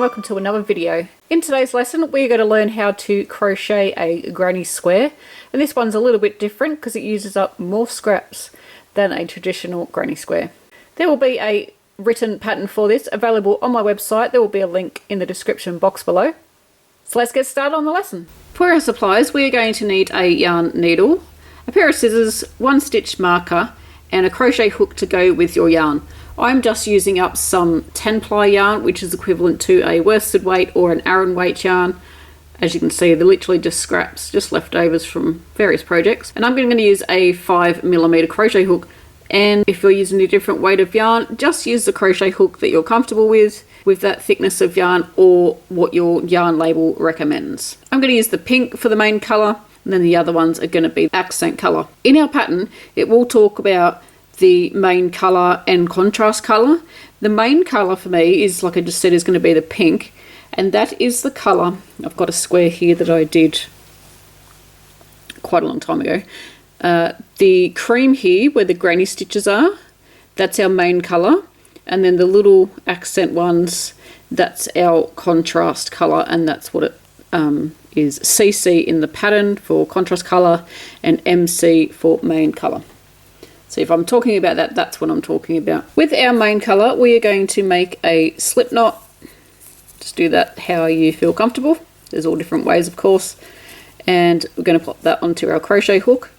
welcome to another video. In today's lesson we're going to learn how to crochet a granny square, and this one's a little bit different because it uses up more scraps than a traditional granny square. There will be a written pattern for this available on my website. There will be a link in the description box below. So let's get started on the lesson. For our supplies we are going to need a yarn needle, a pair of scissors, one stitch marker and a crochet hook to go with your yarn. I'm just using up some 10-ply yarn, which is equivalent to a worsted weight or an Aran weight yarn. As you can see, they're literally just scraps, just leftovers from various projects. And I'm going to use a 5mm crochet hook. And if you're using a different weight of yarn, just use the crochet hook that you're comfortable with that thickness of yarn or what your yarn label recommends. I'm going to use the pink for the main colour, and then the other ones are going to be accent colour. In our pattern, it will talk about the main colour and contrast colour. The main colour for me is, like I just said, is going to be the pink, and that is the colour. I've got a square here that I did quite a long time ago. The cream here where the granny stitches are, that's our main colour, and then the little accent ones, that's our contrast colour, and that's what it is. CC in the pattern for contrast colour and MC for main colour. So if I'm talking about that, that's what I'm talking about. With our main colour, we are going to make a slip knot. Just do that how you feel comfortable. There's all different ways, of course. And we're going to pop that onto our crochet hook.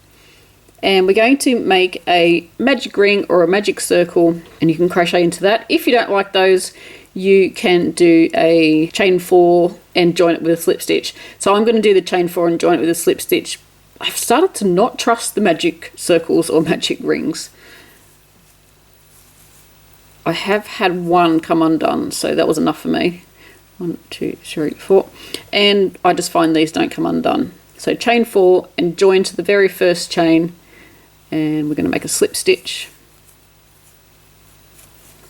And we're going to make a magic ring or a magic circle, and you can crochet into that. If you don't like those, you can do a chain 4 and join it with a slip stitch. So I'm going to do the chain 4 and join it with a slip stitch. I've started to not trust the magic circles or magic rings. I have had one come undone, so that was enough for me. 1, 2, 3, 4. And I just find these don't come undone. So chain 4 and join to the very first chain, and we're going to make a slip stitch.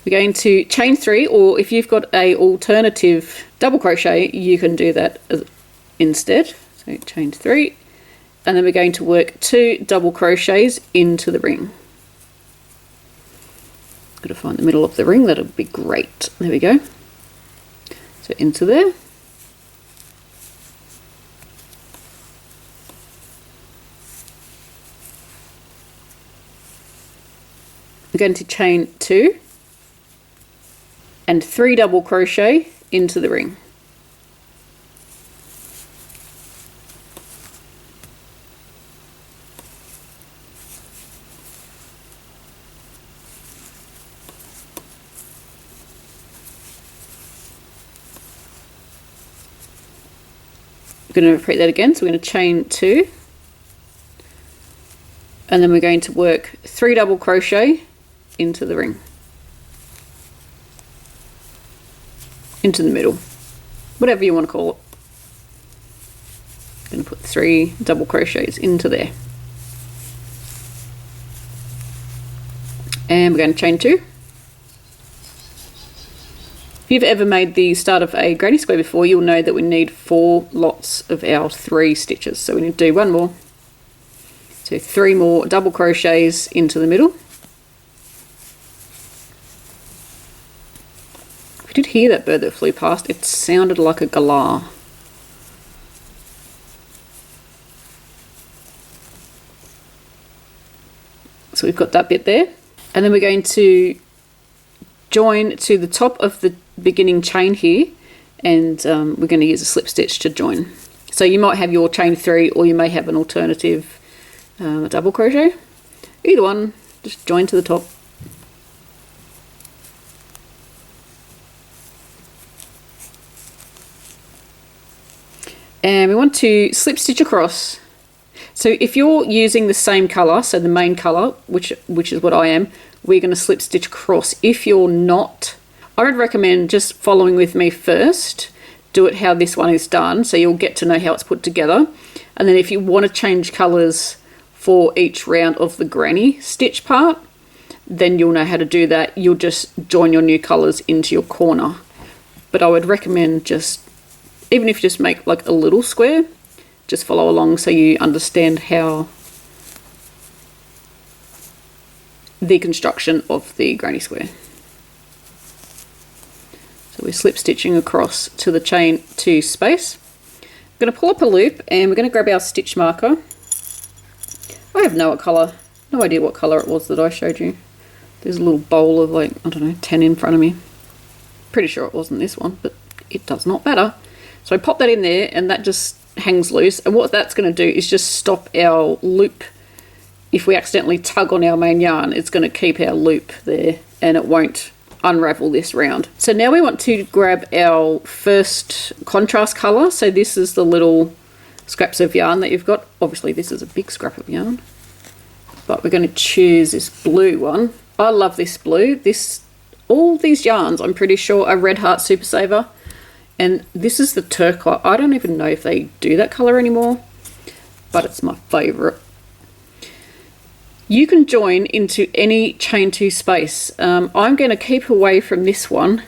We're going to chain 3, or if you've got a alternative double crochet, you can do that instead. So chain 3. And then we're going to work 2 double crochets into the ring. Got to find the middle of the ring, that'll be great. There we go. So into there. We're going to chain 2 and 3 double crochet into the ring. We're going to repeat that again, so we're going to chain 2 and then we're going to work 3 double crochet into the ring, into the middle, whatever you want to call it. I'm going to put 3 double crochets into there, and we're going to chain 2. If you've ever made the start of a granny square before, you'll know that we need 4 lots of our 3 stitches. So we need to do 1 more. So 3 more double crochets into the middle. If you did hear that bird that flew past, it sounded like a galah. So we've got that bit there. And then we're going to join to the top of the beginning chain here, and we're going to use a slip stitch to join. So you might have your chain 3, or you may have an alternative double crochet. Either one, just join to the top. And we want to slip stitch across. So if you're using the same colour, so the main colour, which is what I am, we're going to slip stitch across. If you're not, I would recommend just following with me first. Do it how this one is done, so you'll get to know how it's put together. And then if you want to change colours for each round of the granny stitch part, then you'll know how to do that. You'll just join your new colours into your corner. But I would recommend just, even if you just make like a little square, just follow along so you understand how the construction of the granny square. So we're slip stitching across to the chain 2 space. I'm going to pull up a loop and we're going to grab our stitch marker. I have no idea what colour it was that I showed you. There's a little bowl of like, I don't know, 10 in front of me. Pretty sure it wasn't this one, but it does not matter. So I pop that in there and that just hangs loose, and what that's going to do is just stop our loop. If we accidentally tug on our main yarn, it's going to keep our loop there and it won't unravel this round. So now we want to grab our first contrast colour. So this is the little scraps of yarn that you've got. Obviously this is a big scrap of yarn, but we're going to choose this blue one. I love this blue. All these yarns I'm pretty sure are Red Heart Super Saver, and this is the turquoise. I don't even know if they do that colour anymore, but it's my favourite. You can join into any chain 2 space. I'm going to keep away from this one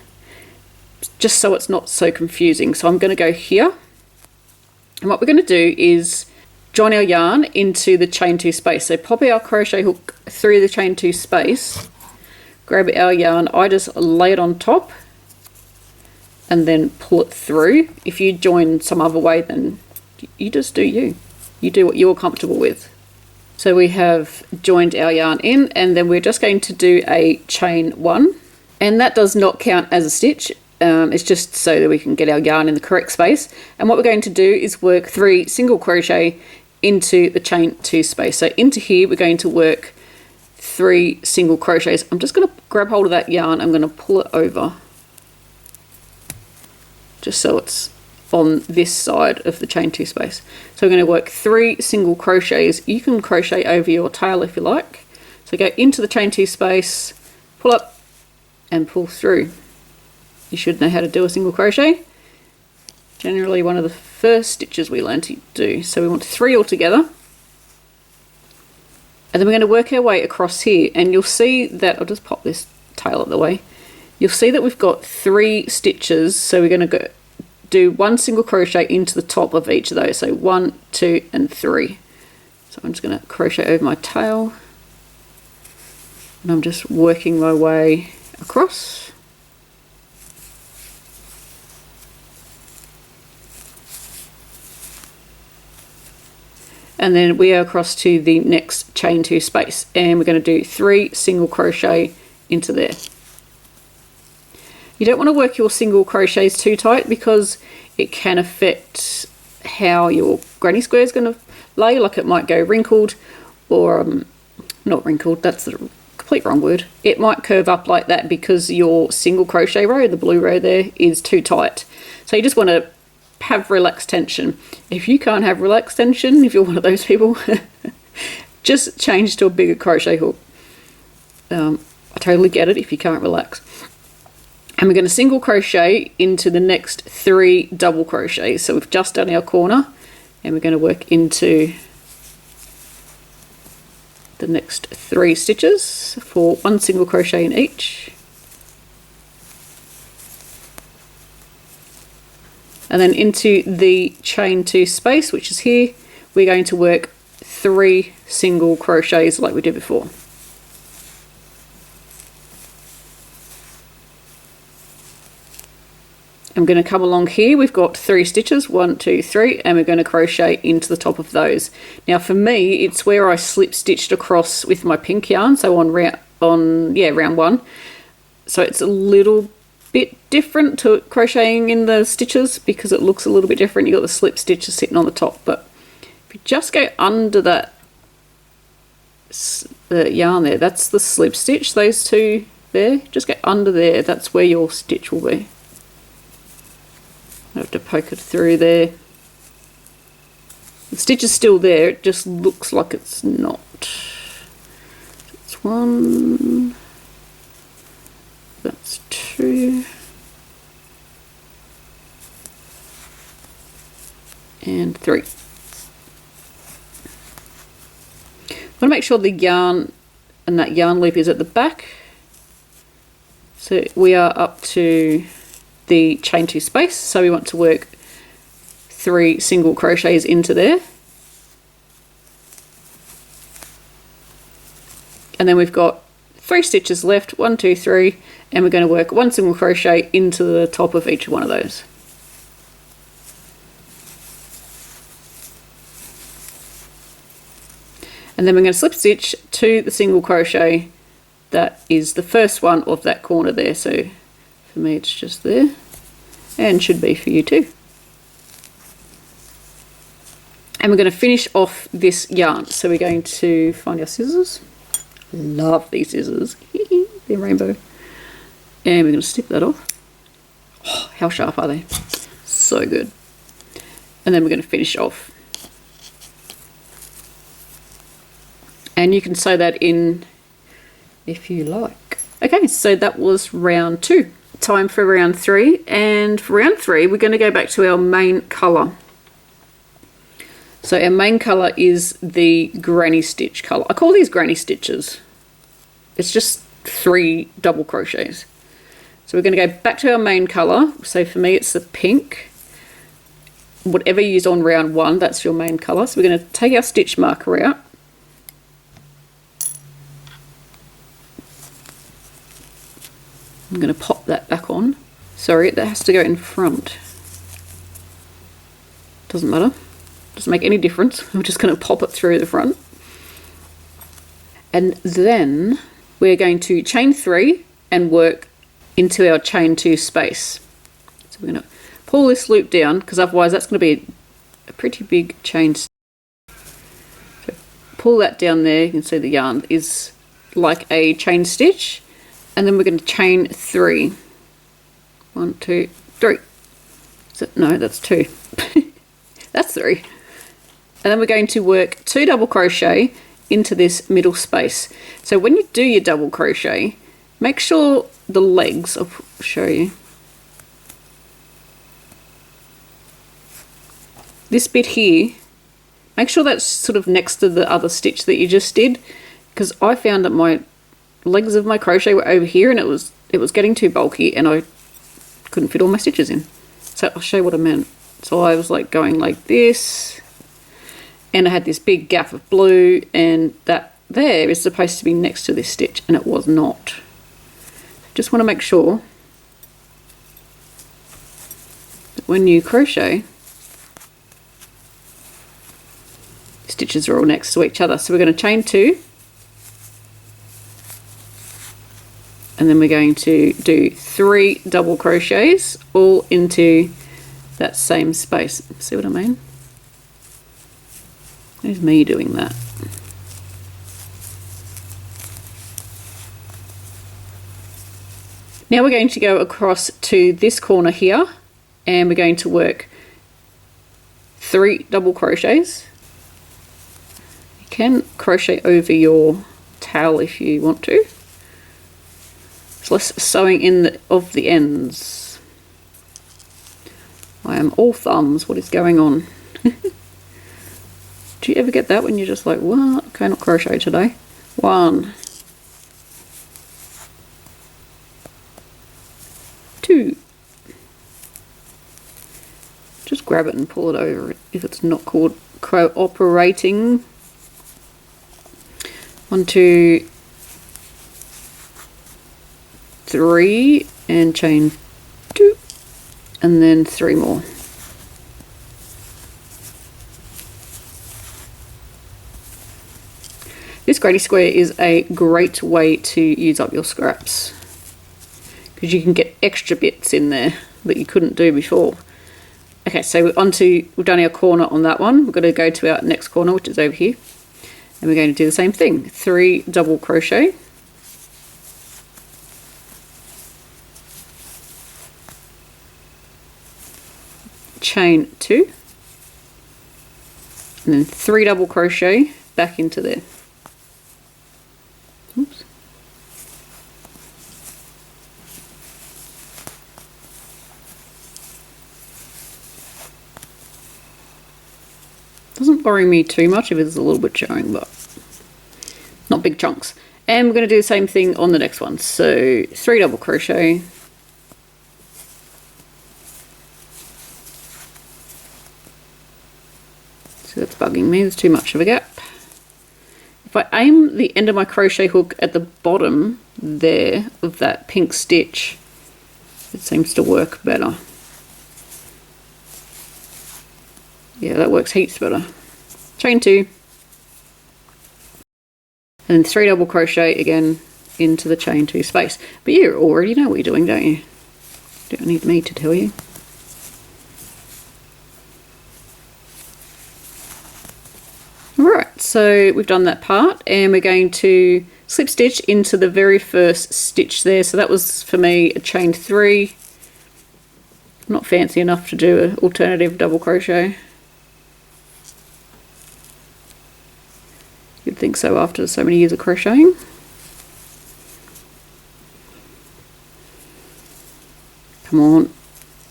just so it's not so confusing. So I'm going to go here, and what we're going to do is join our yarn into the chain 2 space. So pop our crochet hook through the chain 2 space, grab our yarn. I just lay it on top and then pull it through. If you join some other way, then you just do you do what you're comfortable with. So we have joined our yarn in, and then we're just going to do a chain 1, and that does not count as a stitch. It's just so that we can get our yarn in the correct space. And what we're going to do is work 3 single crochet into the chain 2 space. So into here we're going to work 3 single crochets. I'm just going to grab hold of that yarn. I'm going to pull it over just so it's on this side of the chain 2 space. So we're going to work 3 single crochets. You can crochet over your tail if you like. So go into the chain 2 space, pull up and pull through. You should know how to do a single crochet. Generally one of the first stitches we learn to do. So we want 3 all together. And then we're going to work our way across here, and you'll see that, I'll just pop this tail out of the way. You'll see that we've got 3 stitches, so we're going to do 1 single crochet into the top of each of those. So 1, 2 and 3. So I'm just going to crochet over my tail, and I'm just working my way across. And then we are across to the next chain 2 space, and we're going to do 3 single crochet into there. You don't want to work your single crochets too tight because it can affect how your granny square is going to lay. Like it might go wrinkled, or not wrinkled, that's the complete wrong word. It might curve up like that because your single crochet row, the blue row there, is too tight. So you just want to have relaxed tension. If you can't have relaxed tension, if you're one of those people, just change to a bigger crochet hook. I totally get it if you can't relax. And we're going to single crochet into the next 3 double crochets. So we've just done our corner, and we're going to work into the next 3 stitches for 1 single crochet in each. And then into the chain 2 space, which is here, we're going to work 3 single crochets like we did before. I'm going to come along here. We've got 3 stitches, 1, 2, 3, and we're going to crochet into the top of those. Now for me, it's where I slip stitched across with my pink yarn, so on round 1. So it's a little bit different to crocheting in the stitches because it looks a little bit different. You've got the slip stitches sitting on the top, but if you just go under that the yarn there, that's the slip stitch, those 2 there, just go under there, that's where your stitch will be. I have to poke it through there. The stitch is still there, it just looks like it's not. That's 1, that's 2, and 3. I want to make sure the yarn and that yarn loop is at the back. So we are up to the chain 2 space, so we want to work 3 single crochets into there, and then we've got 3 stitches left, 1, 2, 3, and we're going to work 1 single crochet into the top of each one of those. And then we're going to slip stitch to the single crochet that is the first one of that corner there. So for me it's just there, and should be for you too. And we're going to finish off this yarn. So we're going to find our scissors. Love these scissors. They're rainbow. And we're going to snip that off. Oh, how sharp are they? So good. And then we're going to finish off. And you can sew that in if you like. Okay, so that was round 2. Time for round 3. And for round 3, we're going to go back to our main colour. So our main colour is the granny stitch colour. I call these granny stitches. It's just 3 double crochets. So we're going to go back to our main colour. So for me it's the pink. Whatever you use on round 1, that's your main colour. So we're going to take our stitch marker out. I'm going to pop that back on. Sorry, that has to go in front. Doesn't matter. Doesn't make any difference. I'm just going to pop it through the front. And then we're going to chain 3 and work into our chain 2 space. So we're going to pull this loop down, because otherwise that's going to be a pretty big chain. So pull that down there. You can see the yarn is like a chain stitch. And then we're going to chain 3. 1, 2, 3. So, no, that's 2. That's 3. And then we're going to work 2 double crochet into this middle space. So when you do your double crochet, make sure the legs, I'll show you. This bit here, make sure that's sort of next to the other stitch that you just did, because I found that my legs of my crochet were over here and it was getting too bulky and I couldn't fit all my stitches in. So I'll show you what I meant. So I was like going like this, and I had this big gap of blue, and that there is supposed to be next to this stitch, and it was not. Just want to make sure that when you crochet, stitches are all next to each other. So we're going to chain 2, and then we're going to do 3 double crochets all into that same space. See what I mean? There's me doing that. Now we're going to go across to this corner here, and we're going to work 3 double crochets. You can crochet over your towel if you want to. It's less sewing in of the ends. I am all thumbs. What is going on? Do you ever get that when you're just like, what? Okay, not crochet today. 1, 2. Just grab it and pull it over if it's not called cooperating. 1, 2, 3, and chain 2, and then 3 more. This granny square is a great way to use up your scraps, because you can get extra bits in there that you couldn't do before. Okay, so we've done our corner on that one. We're going to go to our next corner, which is over here, and we're going to do the same thing. 3 double crochet, chain 2, and then 3 double crochet back into there. Oops. Doesn't worry me too much if it's a little bit showing, but not big chunks. And we're going to do the same thing on the next one. So 3 double crochet, so that's bugging me, there's too much of a gap, If I aim the end of my crochet hook at the bottom there of that pink stitch, it seems to work better. Yeah, that works heaps better. Chain 2. And then 3 double crochet again into the chain 2 space. But you already know what you're doing, don't you? Don't need me to tell you. Alright, so we've done that part, and we're going to slip stitch into the very first stitch there. So that was, for me, a chain 3. I'm not fancy enough to do an alternative double crochet. You'd think so after so many years of crocheting. Come on,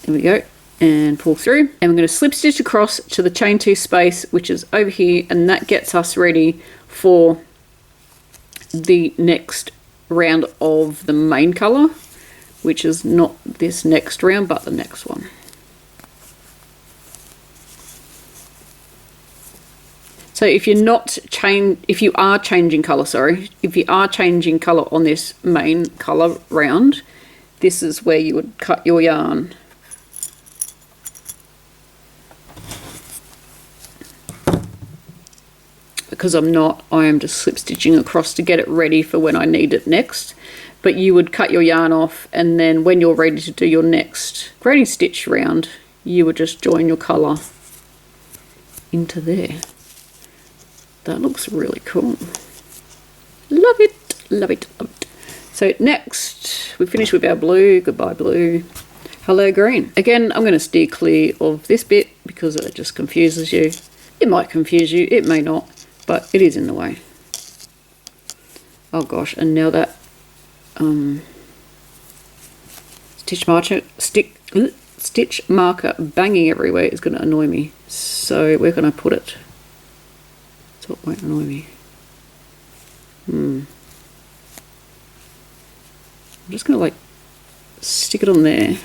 there we go, and pull through. And we're going to slip stitch across to the chain 2 space, which is over here, and that gets us ready for the next round of the main colour, which is not this next round, but the next one. So if you are changing colour on this main colour round, this is where you would cut your yarn. Because I'm not, I am just slip stitching across to get it ready for when I need it next. But you would cut your yarn off, and then when you're ready to do your next granny stitch round, you would just join your colour into there. That looks really cool. Love it, love it, love it. So next, we finish with our blue. Goodbye blue. Hello green. Again, I'm going to steer clear of this bit because it just confuses you. It might confuse you, it may not, but it is in the way. Oh gosh, and now that stitch marker banging everywhere is going to annoy me. So we're going to put it so it won't annoy me. I'm just going to like stick it on there.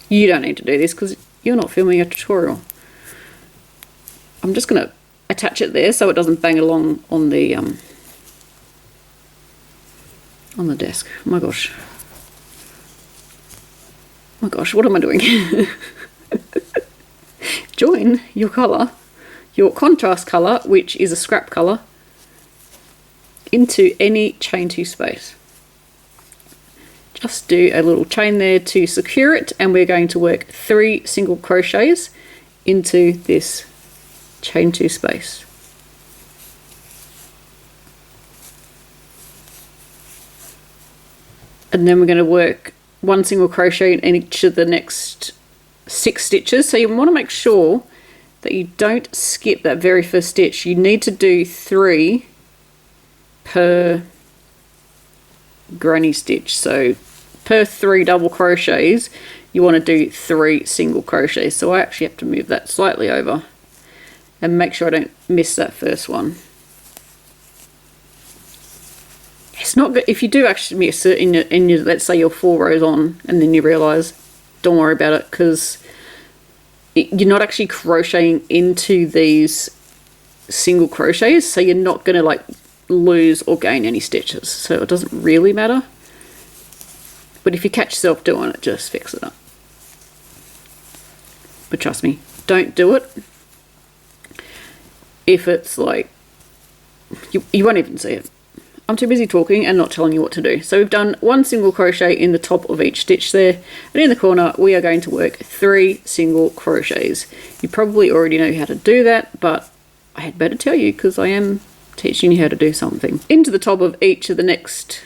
You don't need to do this because you're not filming a tutorial. I'm just going to attach it there so it doesn't bang along on the desk. Oh my gosh. Oh my gosh, what am I doing? Join your colour, your contrast colour, which is a scrap colour, into any chain 2 space. Just do a little chain there to secure it, and we're going to work 3 single crochets into this chain 2 space. And then we're going to work 1 single crochet in each of the next 6 stitches. So you want to make sure that you don't skip that very first stitch. You need to do 3 per granny stitch. So per 3 double crochets, you want to do 3 single crochets. So I actually have to move that slightly over and make sure I don't miss that first one. It's not good if you do actually miss it in your, let's say you're 4 rows on and then you realise, don't worry about it, because you're not actually crocheting into these single crochets, so you're not going to like lose or gain any stitches, so it doesn't really matter. But if you catch yourself doing it, just fix it up. But trust me, don't do it if it's like you won't even see it. I'm too busy talking and not telling you what to do. So we've done 1 single crochet in the top of each stitch there, and in the corner we are going to work 3 single crochets. You probably already know how to do that, but I had better tell you because I am teaching you how to do something. Into the top of each of the next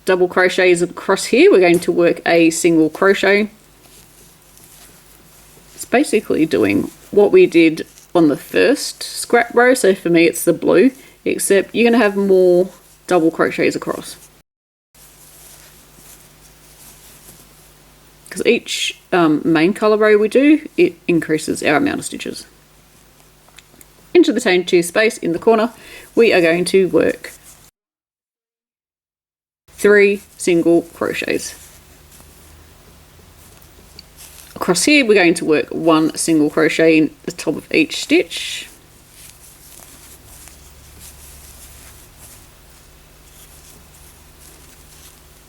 double crochets across here, we're going to work a single crochet. It's basically doing what we did on the first scrap row, so for me it's the blue, except you're going to have more double crochets across. Because each main colour row we do, it increases our amount of stitches. Into the chain 2 space in the corner, we are going to work 3 single crochets. Across here we're going to work 1 single crochet in the top of each stitch.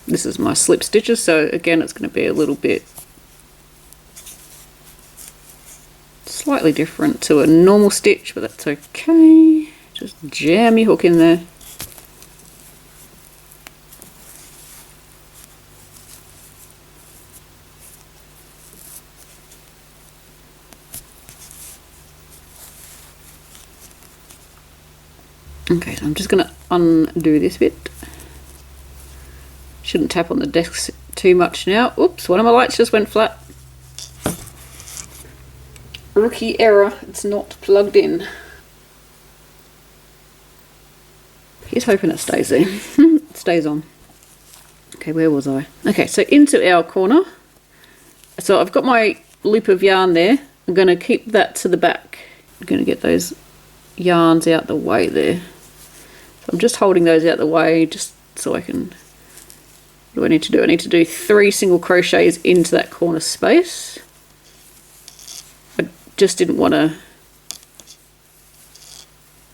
This is my slip stitches, so again it's going to be a little bit slightly different to a normal stitch, but that's okay. Just jam your hook in there. Okay, so I'm just going to undo this bit. Shouldn't tap on the desk too much now. Oops, one of my lights just went flat. Rookie error, it's not plugged in. Here's hoping it stays there. It stays on. Okay, where was I? Okay, so into our corner. So I've got my loop of yarn there. I'm going to keep that to the back. I'm going to get those yarns out the way there. So I'm just holding those out the way just so I can... What do I need to do? I need to do 3 single crochets into that corner space. I just didn't want to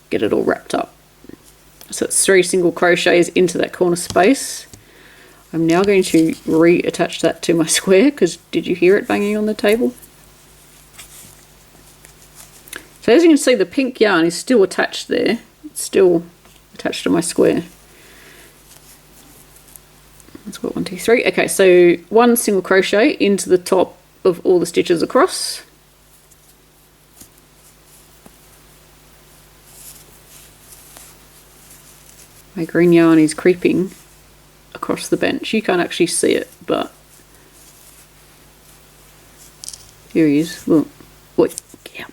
get it all wrapped up. So it's 3 single crochets into that corner space. I'm now going to reattach that to my square, because did you hear it banging on the table? So as you can see, the pink yarn is still attached there. It's still attached to my square. That's what 1, 2, 3. Okay, so 1 single crochet into the top of all the stitches across. My green yarn is creeping across the bench. You can't actually see it, but here he is. Look, wait, yeah.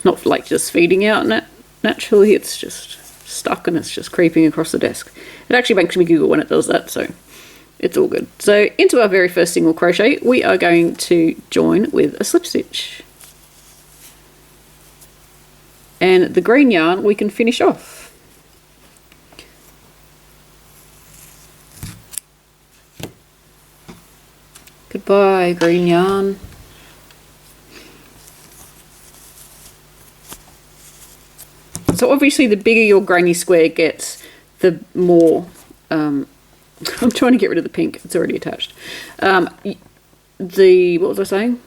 Not like just feeding out naturally. It's just stuck and it's just creeping across the desk. It actually makes me giggle when it does that, so it's all good. So into our very first single crochet, we are going to join with a slip stitch. And the green yarn we can finish off. Goodbye, green yarn. So obviously the bigger your granny square gets, the more... I'm trying to get rid of the pink, it's already attached. What was I saying?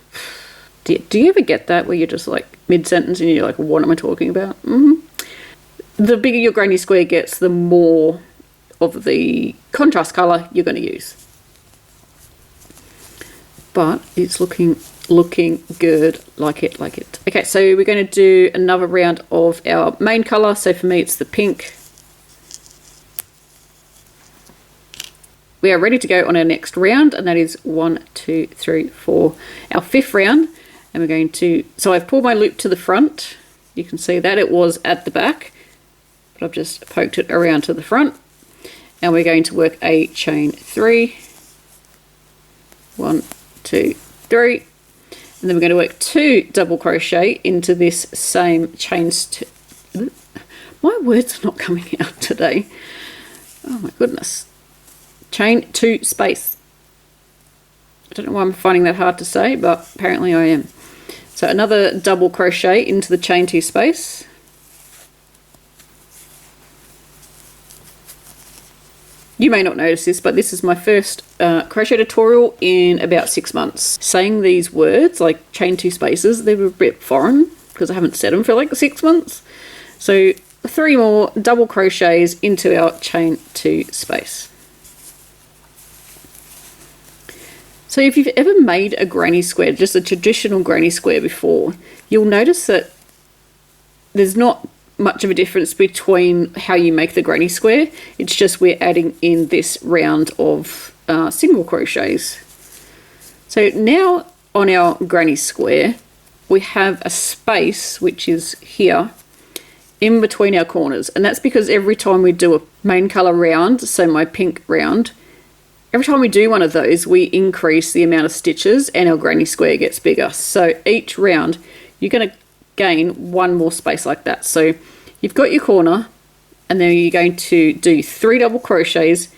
Do you ever get that where you're just like mid-sentence and you're like, what am I talking about? The bigger your granny square gets, the more of the contrast colour you're going to use. But it's looking good, like it. Okay, so we're going to do another round of our main colour. So for me it's the pink. We are ready to go on our next round, and that is 1, 2, 3, 4, our 5th round. And we're going to, so I've pulled my loop to the front. You can see that it was at the back, but I've just poked it around to the front. And we're going to work a chain 3. 1, 2, 3. And then we're going to work 2 double crochet into this same my words are not coming out today. Oh my goodness. Chain 2 space. I don't know why I'm finding that hard to say, but apparently I am. So another double crochet into the chain 2 space. You may not notice this, but this is my first crochet tutorial in about 6 months. Saying these words, like chain 2 spaces, they were a bit foreign because I haven't said them for like 6 months. So 3 more double crochets into our chain 2 space. So if you've ever made a granny square, just a traditional granny square before, you'll notice that there's not much of a difference between how you make the granny square. It's just we're adding in this round of single crochets. So now on our granny square, we have a space which is here in between our corners, and that's because every time we do a main color round, so my pink round, every time we do one of those, we increase the amount of stitches and our granny square gets bigger. So each round, you're going to gain 1 more space like that. So you've got your corner, and then you're going to do 3 double crochets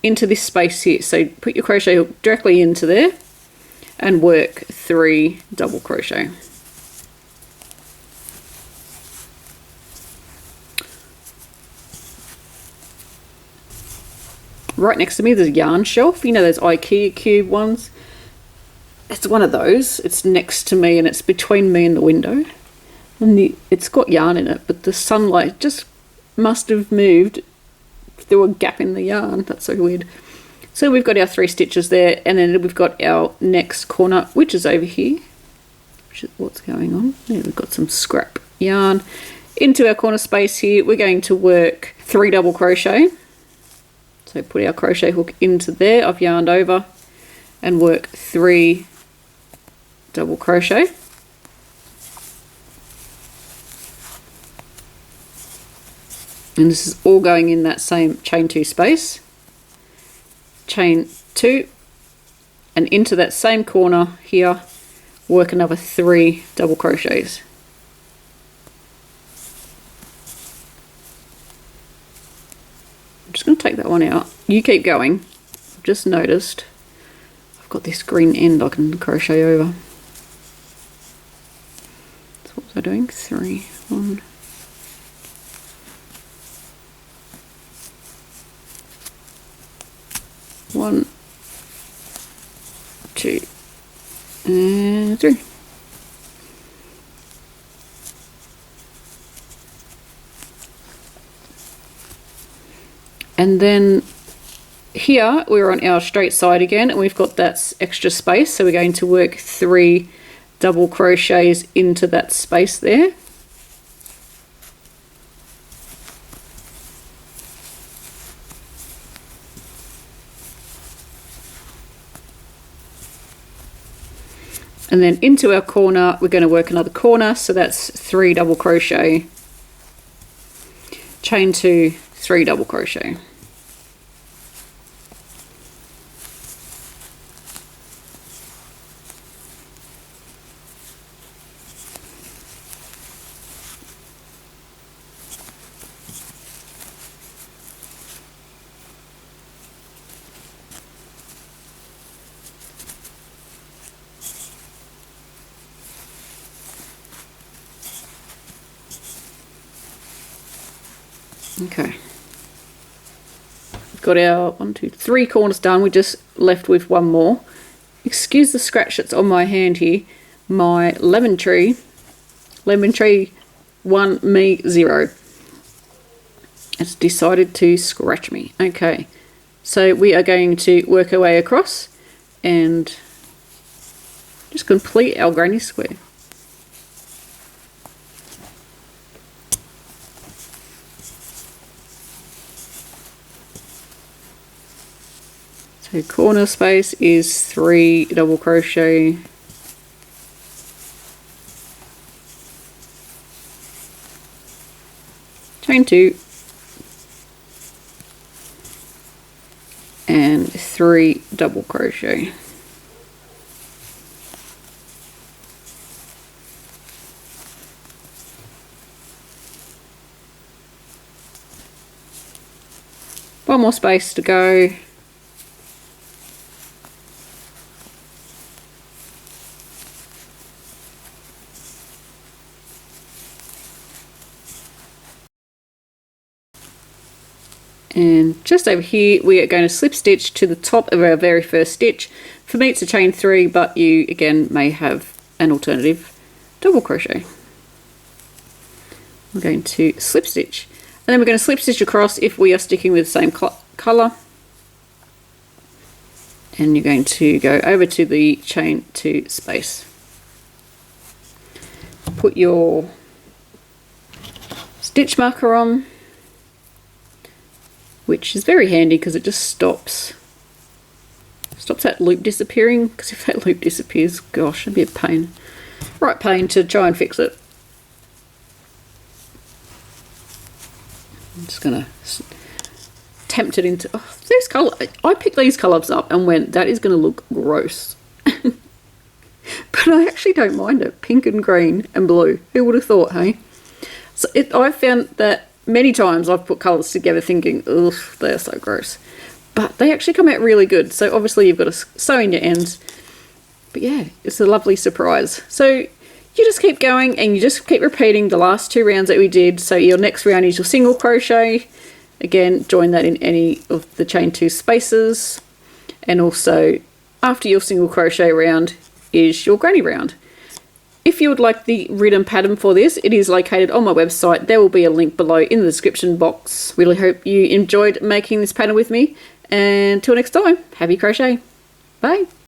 into this space here. So put your crochet hook directly into there and work 3 double crochet. Right next to me there's a yarn shelf, you know those IKEA cube ones? It's one of those. It's next to me and it's between me and the window. And it's got yarn in it, but the sunlight just must have moved through a gap in the yarn. That's so weird. So we've got our 3 stitches there, and then we've got our next corner, which is over here. Which is what's going on. There we've got some scrap yarn. Into our corner space here, we're going to work 3 double crochet. So put our crochet hook into there. I've yarned over and work 3 double crochet. And this is all going in that same chain 2 space. Chain 2, and into that same corner here work another 3 double crochets. I'm just going to take that one out. You keep going. I've just noticed I've got this green end I can crochet over. So what was I doing? 3, 1. 1, 2, and 3. And then here we're on our straight side again, and we've got that extra space, so we're going to work 3 double crochets into that space there. And then into our corner, we're going to work another corner, so that's 3 double crochet, chain 2, 3 double crochet. Okay, we've got our 1, 2, 3 corners done. We're just left with one more. Excuse the scratch that's on my hand here. My lemon tree 1 me 0. It's decided to scratch me. Okay, so we are going to work our way across and just complete our granny square. So corner space is 3 double crochet, chain 2, and 3 double crochet. One more space to go. And just over here we are going to slip stitch to the top of our very first stitch. For me it's a chain 3, but you again may have an alternative double crochet. We're going to slip stitch, and then we're going to slip stitch across if we are sticking with the same colour, and you're going to go over to the chain 2 space. Put your stitch marker on, which is very handy because it just stops that loop disappearing, because if that loop disappears, gosh, it'd be a pain. Right pain to try and fix it. I'm just gonna tempt it into, oh, this colour. I picked these colours up and went, that is gonna look gross. But I actually don't mind it. Pink and green and blue. Who would have thought, hey? So I've found that many times I've put colours together thinking, ugh, they're so gross. But they actually come out really good. So obviously you've got to sew in your ends. But yeah, it's a lovely surprise. So you just keep going and you just keep repeating the last 2 rounds that we did. So your next round is your single crochet. Again, join that in any of the chain 2 spaces, and also after your single crochet round is your granny round. If you would like the written pattern for this, it is located on my website. There will be a link below in the description box. Really hope you enjoyed making this pattern with me, and until next time, happy crochet. Bye.